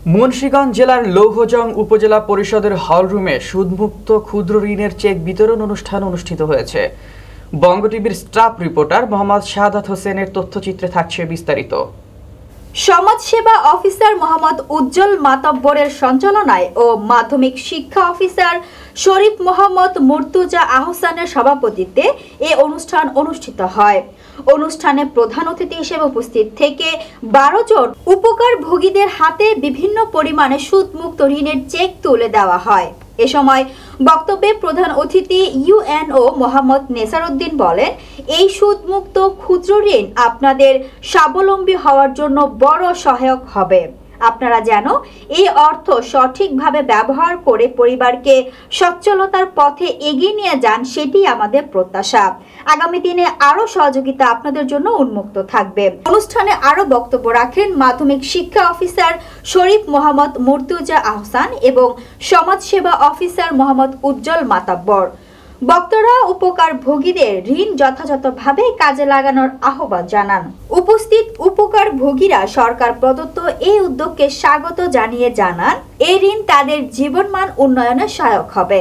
মুন্সিগঞ্জ জেলার লৌহজং উপজেলা পরিষদের হলরুমে সুদমুক্ত ক্ষুদ্র ঋণের চেক বিতরণ অনুষ্ঠান অনুষ্ঠিত হয়েছে। বঙ্গ টিভির স্টাফ রিপোর্টার মোহাম্মদ শাহাদাত হোসেনের তথ্যচিত্রে থাকছে বিস্তারিত। সমাজসেবা অফিসার মোহাম্মদ উজ্জ্বল মাতব্বরের সঞ্চালনায় ও মাধ্যমিক শিক্ষা অফিসার শরীফ মোহাম্মদ মুর্তুজা আহসানের সভাপতিত্বে এ অনুষ্ঠান অনুষ্ঠিত হয়। অনুষ্ঠানে প্রধান অতিথি হিসেবে উপস্থিত থেকে 12 জন উপকারভোগীদের হাতে বিভিন্ন পরিমাণে সুদমুক্ত ঋণের চেক তুলে দেওয়া হয়। এ সময় বক্তব্যে প্রধান অতিথি ইউএনও মোহাম্মদ নেসার উদ্দিন বলেন, এই সুদমুক্ত ক্ষুদ্র ঋণ আপনাদের স্বাবলম্বী হওয়ার জন্য বড় সহায়ক হবে। আপনারা যেন এই অর্থ সঠিকভাবে ব্যবহার করে পরিবারকে সচ্ছলতার পথে এগিয়ে নিয়ে যান, সেটি আমাদের প্রত্যাশা। আগামী দিনে আরো সহযোগিতা আপনাদের জন্য উন্মুক্ত থাকবে। অনুষ্ঠানে আরো বক্তব্য রাখেন মাধ্যমিক শিক্ষা অফিসার শরীফ মোহাম্মদ মুর্তুজা আহসান এবং সমাজসেবা অফিসার মোহাম্মদ উজ্জ্বল মাতাব্বর। বক্তারা উপকারভোগীদের ঋণ যথাযথভাবে কাজে লাগানোর আহ্বান জানান। উপস্থিত উপকারভোগীরা সরকার প্রদত্ত এই উদ্যোগকে স্বাগত জানিয়ে জানান, এই ঋণ তাদের জীবনমান উন্নয়নে সহায়ক হবে।